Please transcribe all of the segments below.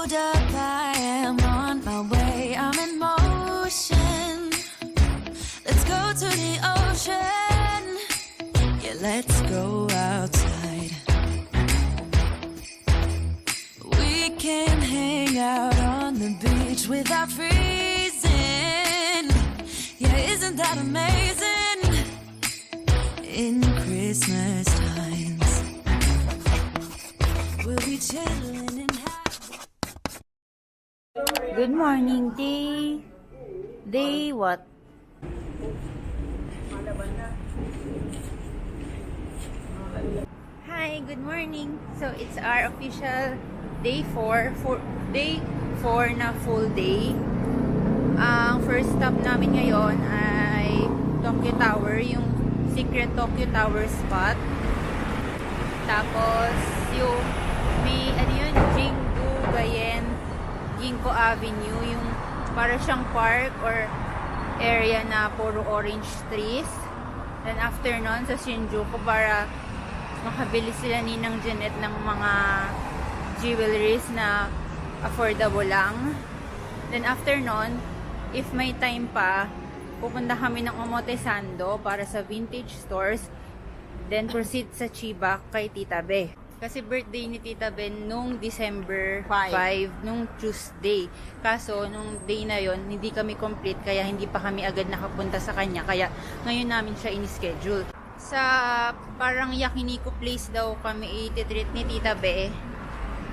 hold up, I am on my way. I'm in motion. Let's go to the ocean. Yeah, let's go outside. We can hang out on the beach without freezing. Yeah, isn't that amazing? In Christmas times, we'll be chilling and Good morning, day what? Hi, good morning. So it's our official day 4 na full day. Ang first stop namin ngayon ay Tokyo Tower, yung secret Tokyo Tower spot. Tapos yung may ano yun, Ginko Avenue, yung para siyang park or area na puro orange trees. Then after nun sa Shinjuku, para makabili sila ni Nang Janet ng mga jewelries na affordable lang. Then after nun, if may time pa, pupunta kami ng Omotesando para sa vintage stores. Then proceed sa Chiba kay Tita Be. Kasi birthday ni Tita Ben nung December 5, nung Tuesday. Kaso, nung day na yon hindi kami complete, kaya hindi pa kami agad nakapunta sa kanya. Kaya, ngayon namin siya in-schedule. Sa parang Yakiniku place daw kami i-treat ni Tita Be.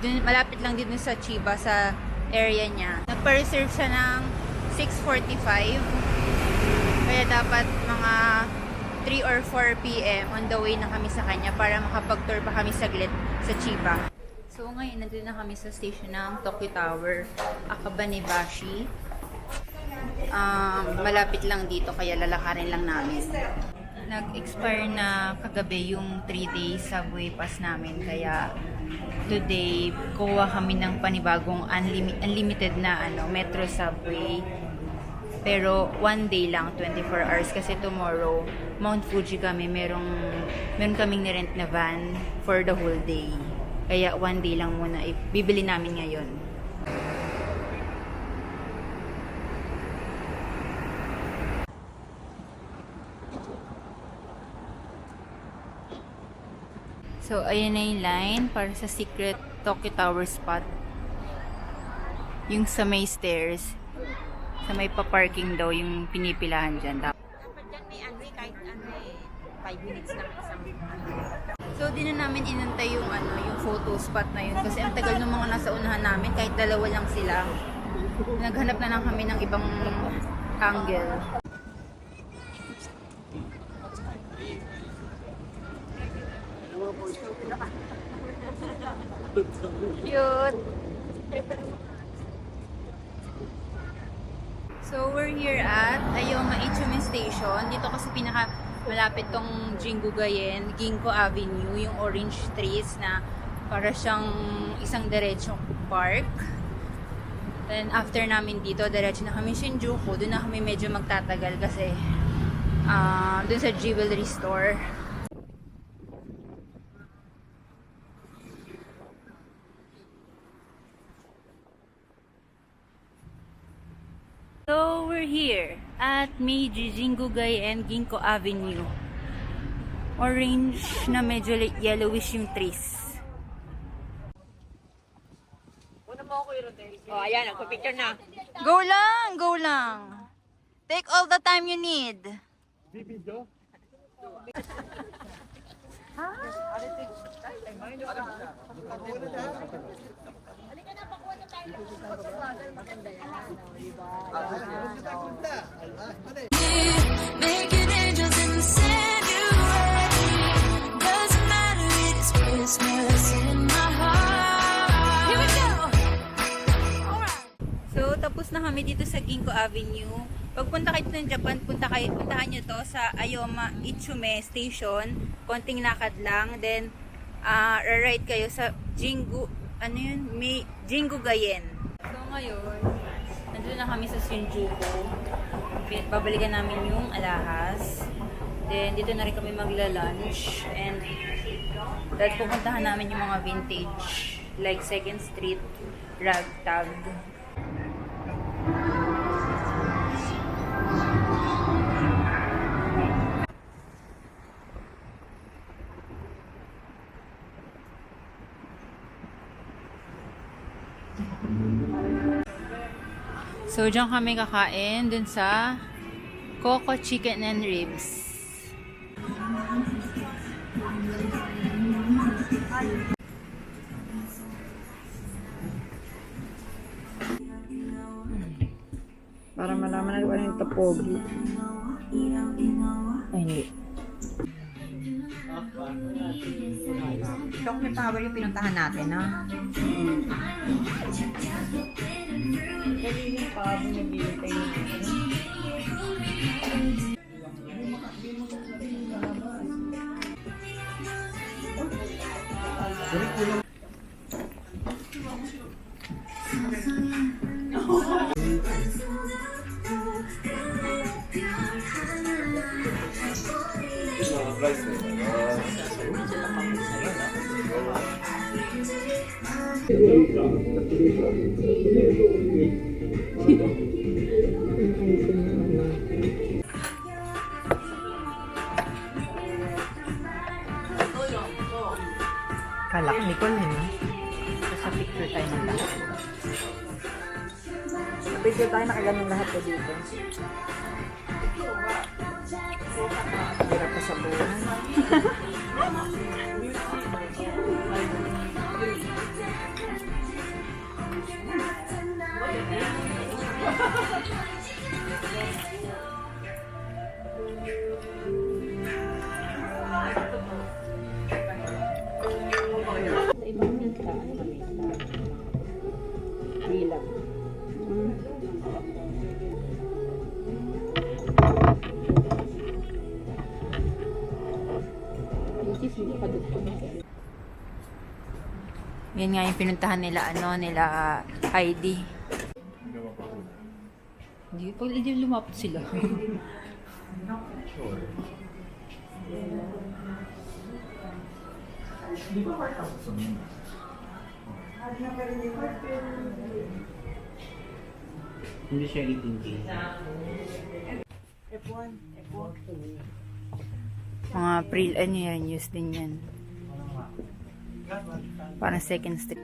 Dun, malapit lang din sa Chiba, sa area niya. Nagpa-reserve siya ng 6:45. Kaya dapat mga 3 or 4 p.m. on the way na kami sa kanya para makapag-tour pa kami saglit sa Chiba. So ngayon, nandun na kami sa station ng Tokyo Tower, Akabanebashi. Malapit lang dito, kaya lalakarin lang namin. Nag-expire na kagabi yung 3-day subway pass namin, kaya today, kuha kami ng panibagong unlimited na metro subway. Pero 1 day lang, 24 hours, kasi tomorrow Mount Fuji kami, meron kaming nirent na van for the whole day. Kaya 1 day lang muna bibili namin ngayon. So ayan na yung line para sa secret Tokyo Tower spot. Yung sa may stairs. Sa may pa-parking daw yung pinipilahan dyan. Dapat dyan may kahit 5 minutes lang isang So, di na namin inantay yung yung photo spot na yun. Kasi ang tagal ng mga nasa unahan namin, kahit dalawa lang sila. Naghanap na lang kami ng ibang angle. Cute! So, we're here at Ayoma Ichumi Station. Dito kasi malapit tong Ginko Avenue, yung orange trees na para siyang isang diretsong park. Then, after namin dito, diretso na kami Shinjuku. Doon na kami medyo magtatagal kasi doon sa jewelry store. So, we're here at Meiji Jingugai and Ginko Avenue. Orange na medyo yellowish yung trees. Oh, ayan, nagpa-picture na. Go lang! Go lang! Take all the time you need. Video? making angels in the sand. You ready? Doesn't matter, it's Christmas in my heart. Here we go. Alright. So, tapos na kami dito sa Ginko Avenue. Pagpunta kayo ng Japan, puntahan nyo to sa Ayoma Ichumi Station. Konting lakad lang. Then, ride kayo sa Jingugayen. So, ngayon, nandun na kami sa Shinjuku. Babalikan namin yung alahas. Then, dito na rin kami magla-lunch. And, dahil pupuntahan namin yung mga vintage like 2nd Street, Ragtag. So, diyan kami kakain dun sa Coco Chicken and Ribs. Para malaman na kung ano yung topogi. Ay, hindi. Shock ni Power yung pinuntahan natin, ha? Kanina pa, bumibili tayo. Kala ko Nicole, no? Sa picture tayo ng lahat. Sa picture tayo nakaganon lahat po dito. Hirap pa sa buhay. Sa ibang minta, ano kami? Bilang. Yan nga yung pinuntahan nila, nila Heidi. Hindi, pag hindi lumapit sila. Hindi siya itindi. Mga ano yan, use din yan. Parang 2nd Street.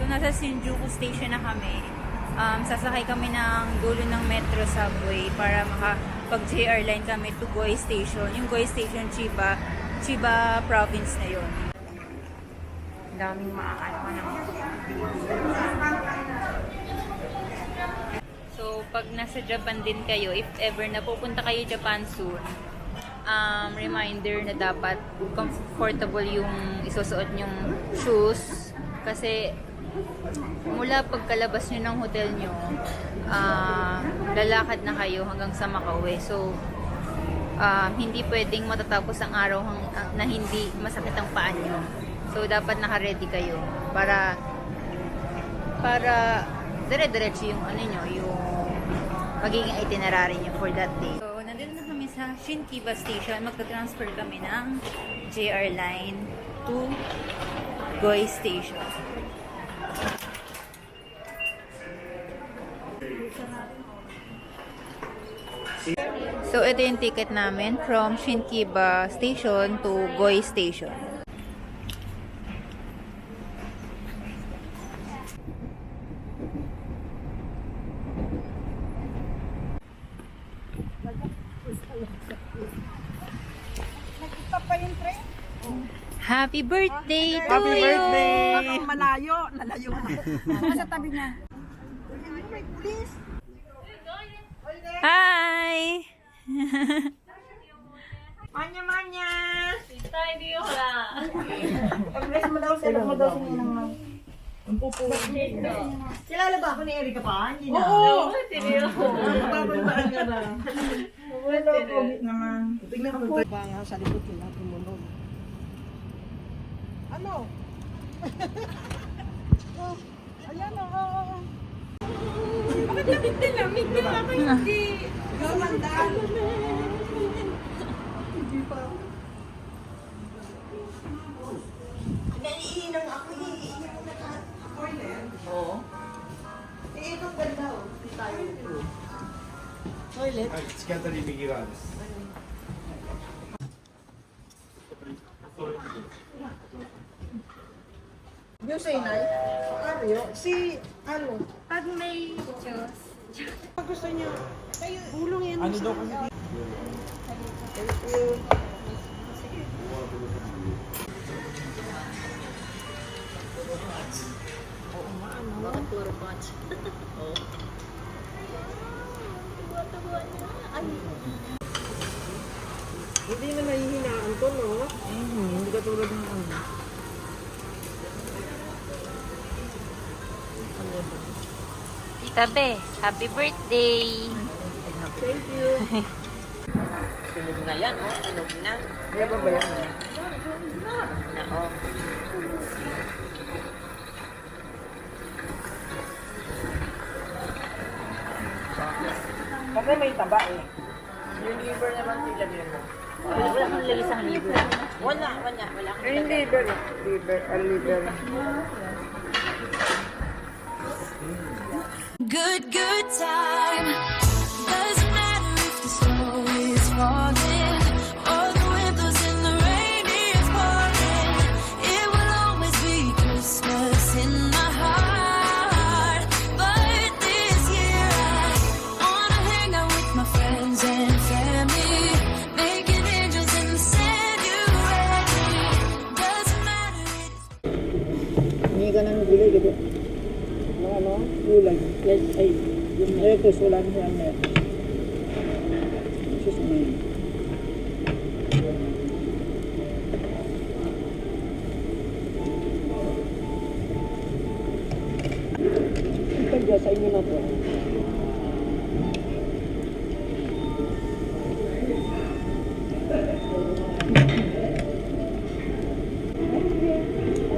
So, nasa Shinjuku Station na kami. Sasakay kami ng dulo ng metro subway para makapag-JR line kami to Goi Station. Yung Goi Station, Chiba province na yun. Daming maakala na. So, pag nasa Japan din kayo, if ever na pupunta kayo Japan soon, reminder na dapat comfortable yung isusuot nyong shoes. Kasi, mula pagkalabas nyo ng hotel nyo, lalakad na kayo hanggang sa makauwi. So, hindi pwedeng matatapos ang araw na hindi masakit ang paa nyo. So, dapat naka-ready kayo para dire-diretso yung yung magiging itinerary nyo for that day. So, nandito na kami sa Shinkiba Station. Magta-transfer kami ng JR line to Goi Station. So, ito yung ticket namin from Shinkiba Station to Goi Station. Happy birthday to Happy you! birthday! Ako malayo. Lalayo na. Sa tabi niya. Please. Hi! Manya, manya! Pag-bless mo daw sila mo daw sa ninang. Kilala ba ako ni Erika pa? Hindi na. Oo! Babandaan ka na. Wala COVID naman. Tingnan ko ba nga sa likod nila tumunog. Ano? Oh, ayan o. Oh. Bakit lamig na lamig? Di ba ako hindi? Ikaw mandaan. Hindi pa. Naiinom ako, iinom na ka. Toilet? Oo. Itong ganda oh. Hindi tayo ito. Toilet? 突き当たり右側です。 Yung sa inay? Ano si, ano? Pag may juice. Pag gusto niyo, kayo, bulong yan. Ano daw kasi Thank you. Hindi na nahihinaan ko, no? Hindi ka tulad ng ano. Tita Be, happy birthday! Thank you. Sunog na yan, oh. Sunog na. Meron ba yan? Na, oh. Kasi may taba eh. Yung liver naman, ilagay mo. Wala kang lagay sa liver. Wala kang Yung lagay. liver. Liver. Good time. Doesn't matter if the snow is falling or the wind blows and the rain is pouring. It will always be Christmas in my heart. But this year I wanna hang out with my friends and family, making angels in the January. Doesn't matter. Hindi ka na nabili, gitu. Ano? Gulay. Yes, ay. Yung lettuce, wala na siyang lettuce. Sus mo yun. Ito dyan, sa inyo na po.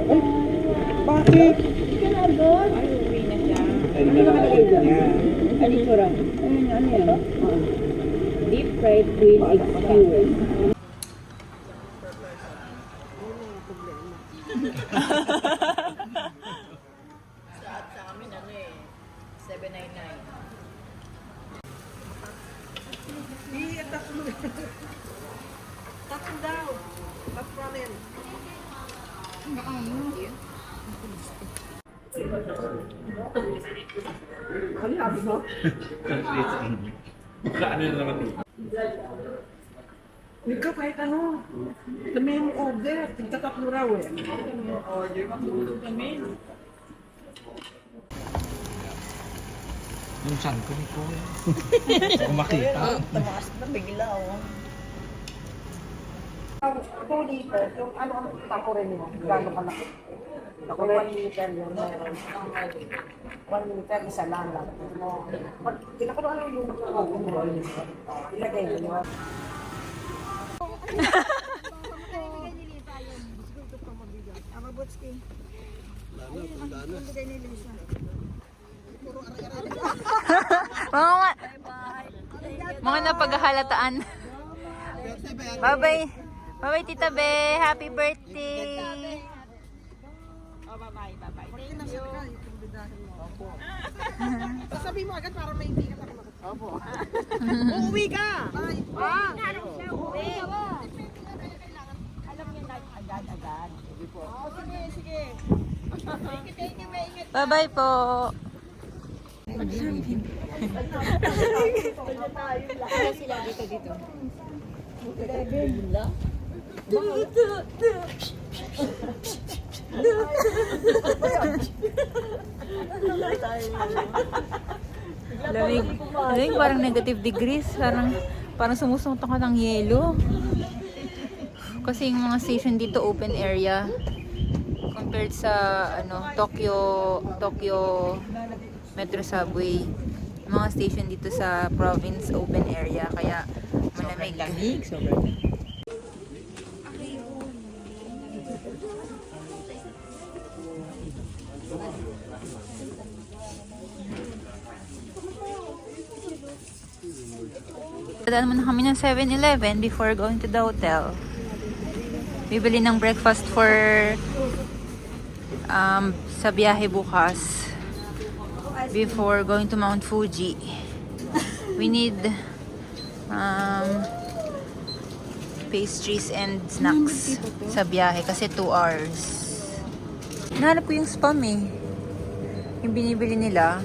Ay, bakit? Ano ito lang? Ano yan? Deep fried green egg skewer. Sa amin, ano eh, 799. Takbo daw. Takbo rin. Ano sabi mo? Translate sa English. Baka ano na naman ito. Ikaw kahit ano. The menu order. Tigtatatlo raw eh. Order. Matulog kami. Yung chan ko ni Kuya. Hindi ko makita. Tumaas na bigla, oh. Ito dito, yung ano tako rin mo. Gano'n ka na. Ako rin 1 liter yun. 1 liter, isa lang. Tinapalo ano yung ilagay mo. Mga napaghahalataan. Bye-bye. Bye-bye, Tita Be. Happy birthday. Sasabi mo agad para may hindi ka takot. Opo. Uuwi ka! Ah! Uuwi! Alam niyo na agad-agad. Sige po. Sige. Thank you, ingat. Bye-bye po. Sila dito. Lamig. Lamig, parang negative degrees. Parang sumusuntok ka ng yelo. Kasi yung mga station dito open area. compared sa Tokyo Metro Subway. Mga station dito sa province open area kaya malamig. Dadaan muna kami ng 7-Eleven before going to the hotel. Bibili ng breakfast for sa biyahe bukas before going to Mount Fuji. We need pastries and snacks sa biyahe kasi 2 hours. Nahanap ko yung Spam eh. Yung binibili nila.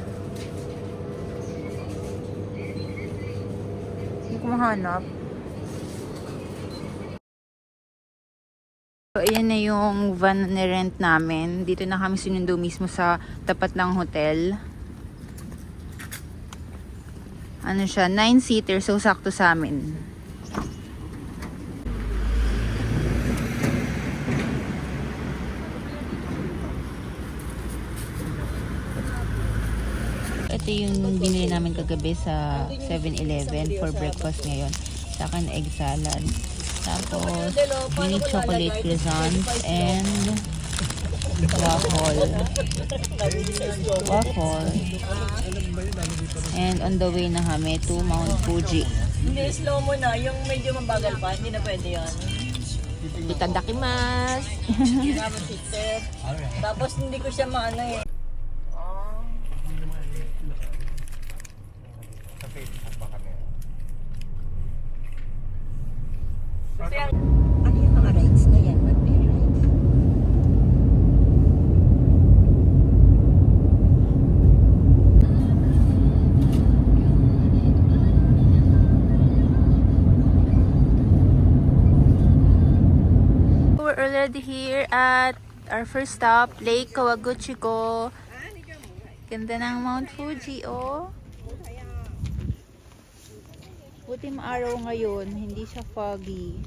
Hindi ko mahanap. So, ayan na yung van na rent namin. Dito na kami sinundo mismo sa tapat ng hotel. Ano siya, 9-seater, so sakto sa amin. Ito yung binili namin kagabi sa 7-Eleven for breakfast ngayon. Sa akin, egg salad. Tapos, mini chocolate croissants and waffle. And on the way na kami to Mount Fuji. Hindi, slow mo na. Yung medyo mabagal pa, hindi na pwede yun. Itadakimasu! Tapos sister. Tapos hindi ko siya maano eh. Ano yung mga rides na yan? What may rides? We're already here at our first stop, Lake Kawaguchiko. Ganda ng Mount Fuji, oh. Buti maaraw ngayon, hindi siya foggy.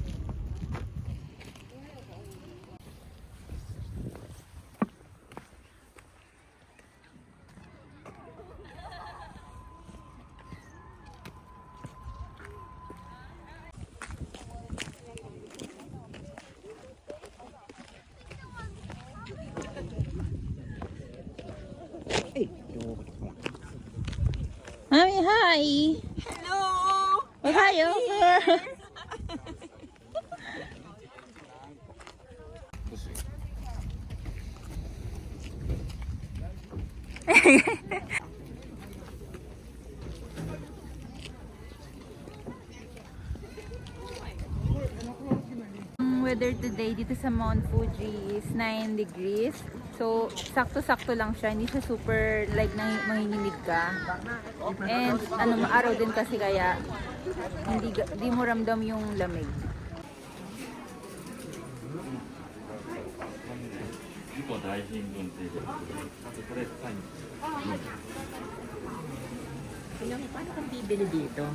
Mami, hi! Hello! Oh, hi, over! Weather today dito sa Mount Fuji is 9 degrees. So, sakto-sakto lang siya. Hindi siya super like manginginig ka. And maaraw din kasi kaya hindi mo ramdam yung lamig. Paano kang bibili dito?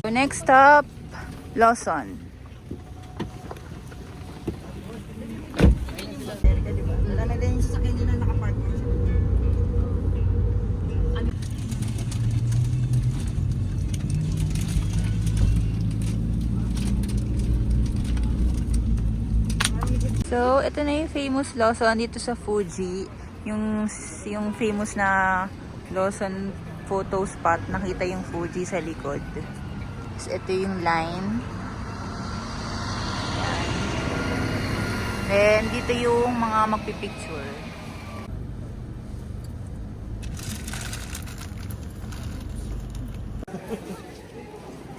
So, next stop, Lawson. Ano din yung sasakyan nila nakapark? So, ito na yung famous Lawson dito sa Fuji. Yung famous na Lawson photo spot. Nakita yung Fuji sa likod. So, ito yung line. Then, dito yung mga magpipicture.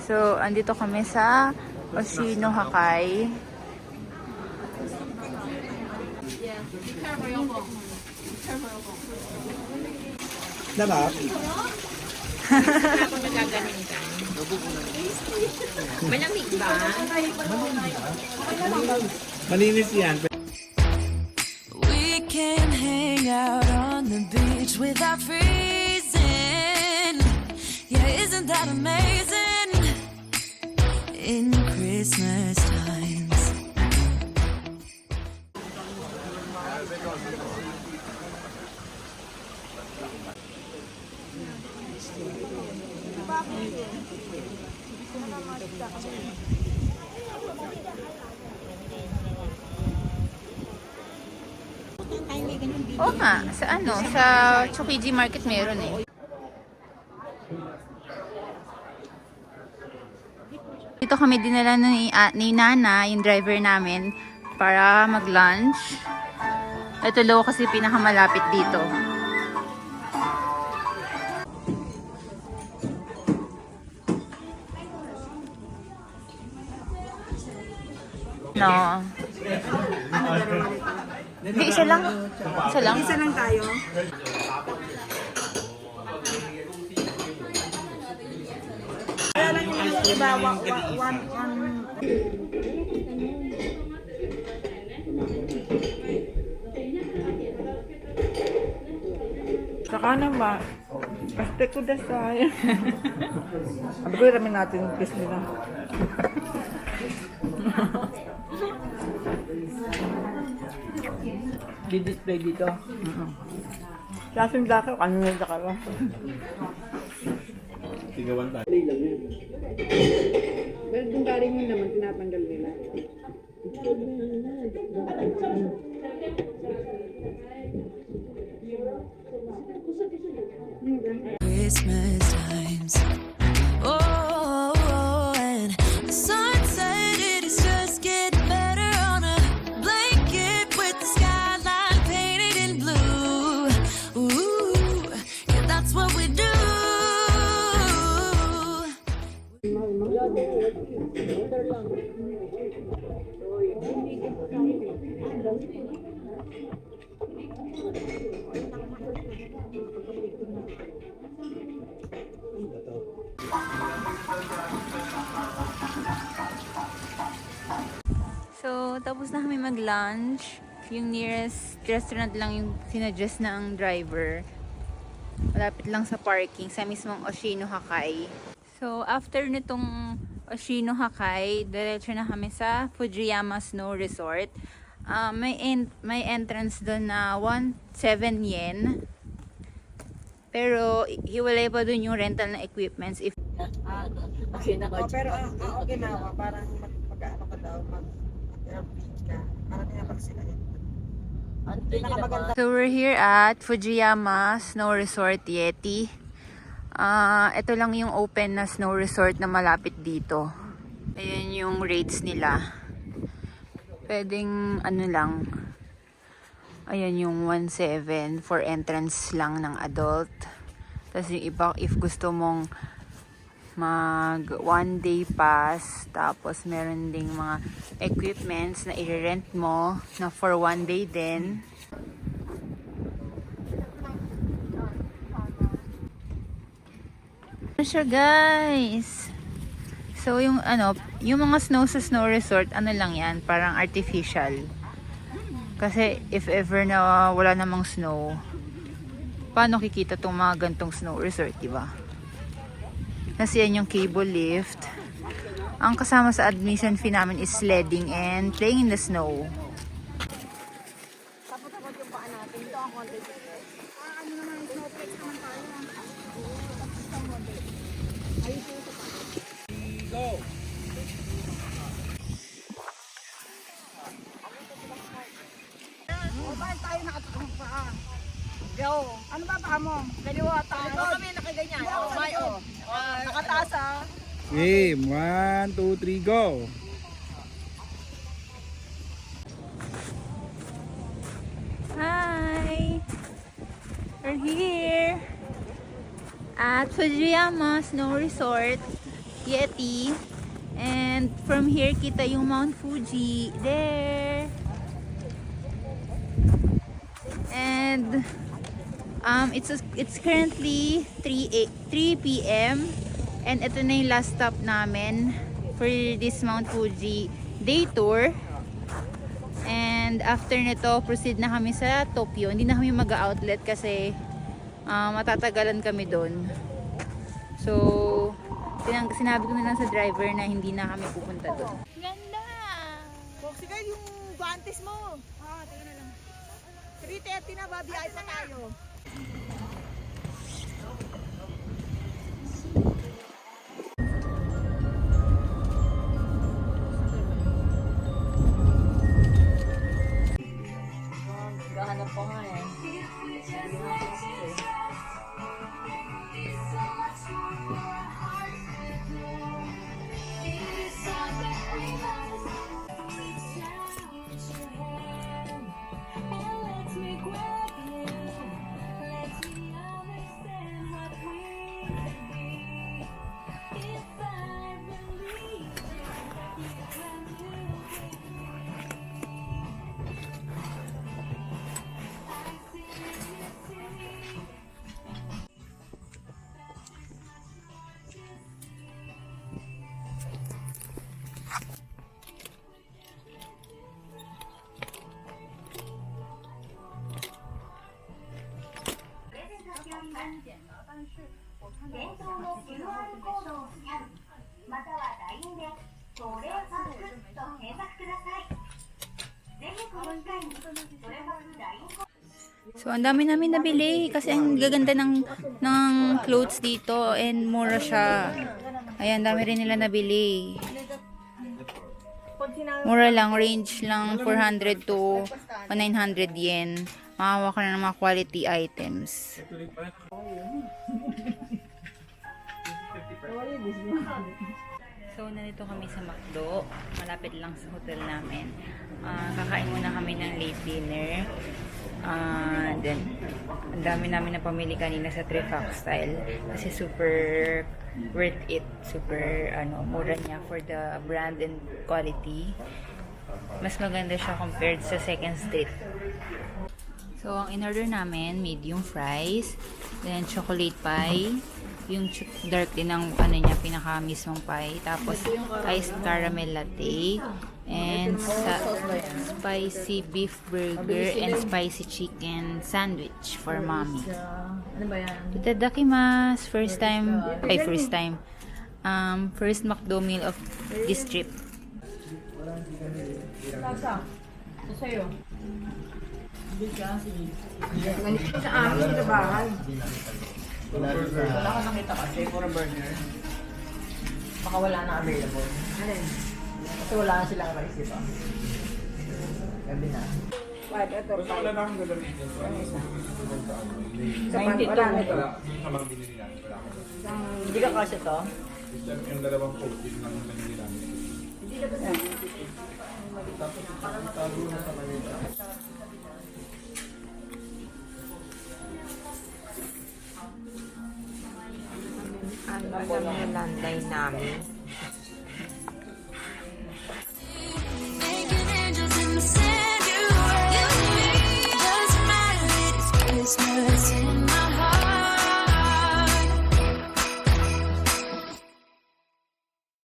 So, andito kami sa Oshinohakai. Ako nagagaling ka. Malamig ba? Malinis yan. We can hang out on the beach without freezing. Yeah, isn't that amazing? In Christmas times. Oo nga, sa ano, sa Chukiji Market meron eh. Dito kami dinala ni Nana, yung driver namin, para mag-lunch. Ito low kasi pinakamalapit dito. No. Hindi, isa lang. Isa lang. Isa lang tayo. Kaya lang yung iba, one. Saka naman, pasti ko dasal. Sabi ko, ramin natin yung kiss nila. Di-display dito. Klaseng daka, kanina yung daka ba? Tigawan tayo. Pero kung galing mo naman, tinatanggal nila. Christmas times. Oh, and the sunset, it is just getting better on a blanket with the skyline painted in blue. Ooh, yeah, that's what we do. So, tapos na kami mag-lunch. Yung nearest restaurant lang yung sinuggest na ang driver. Malapit lang sa parking, sa mismong Oshino-Hakkai. So, after nitong Oshino-Hakkai, diretso na kami sa Fujiyama Snow Resort. May entrance doon na 1,700 yen. Pero, hiwalay pa doon yung rental na equipments. If Okay na ko. Pero ang ginawa, parang mag-ano ka daw, mag-airplane ka. Parang tinapag sila yun. So we're here at Fujiyama Snow Resort Yeti. Ito lang yung open na snow resort na malapit dito. Ayan yung rates nila. Pwedeng ano lang. Ayan yung 1,700 for entrance lang ng adult. Tapos yung iba, if gusto mong mag 1 day pass, tapos meron ding mga equipments na i-rent mo na for 1 day din. Ano siya guys? So yung ano, yung mga snow sa snow resort, ano lang yan, parang artificial. Kasi if ever na wala namang snow, paano kikita tong mga gantong snow resort, diba? Kasi yan yung cable lift. Ang kasama sa admission fee namin is sledding and playing in the snow. Tapos yung paa natin. Ito ang content. Ano naman, snowflakes naman tayo. O, bakit tayo nakatukong paa? Go! Ano ba paa mo? Kaliwa tayo. Ito kami nakaganyan. O, may o. Nakataas ah. Game. 1, 2, 3, go! Hi! We're here at Fujiyama Snow Resort, Yeti. And from here, kita yung Mount Fuji. There! And It's currently 3 p.m. and ito na yung last stop namin for this Mount Fuji day tour. And after nito, proceed na kami sa Tokyo. Hindi na kami mag-outlet kasi matatagalan kami doon. So, sinabi ko na lang sa driver na hindi na kami pupunta doon. Ganda! Sige, yung guantes mo. Tingnan na lang. 3:30 na, babiyay pa tayo. Gahanap ko nga eh. So, ang dami namin nabili kasi ang gaganda ng clothes dito and mura siya. Ayan, dami rin nila nabili. Mura lang, range lang 400 to 900 yen. Makawa ka na ng mga quality items. So, nandito kami sa McDo. Malapit lang sa hotel namin. Kakain muna kami ng late dinner. Then, ang dami namin na pamili kanina sa Trifax Style. Kasi super worth it. Super, mura niya for the brand and quality. Mas maganda siya compared sa Second Street. So, ang in-order namin, medium fries, then chocolate pie, yung dark din ang niya, pinaka mismong pie, tapos iced caramel latte, and spicy beef burger, and spicy chicken sandwich for mommy. Ano ba yan? Itadakimasu! First McDo meal of this trip. Ito sa'yo. Ganito sa amin sa bahay. Wala ka nakita kasi for a burger. Baka wala na available. Kasi wala na silang rice dito. Gabi na. Ito, Basta wala na akong gagamitin. So, ano sa 92. wala. Yung namang binili namin. Wala ako. Hindi ka kasi to? Yung dalawang coat, yun lang yung binili namin. Ano po yung landline namin?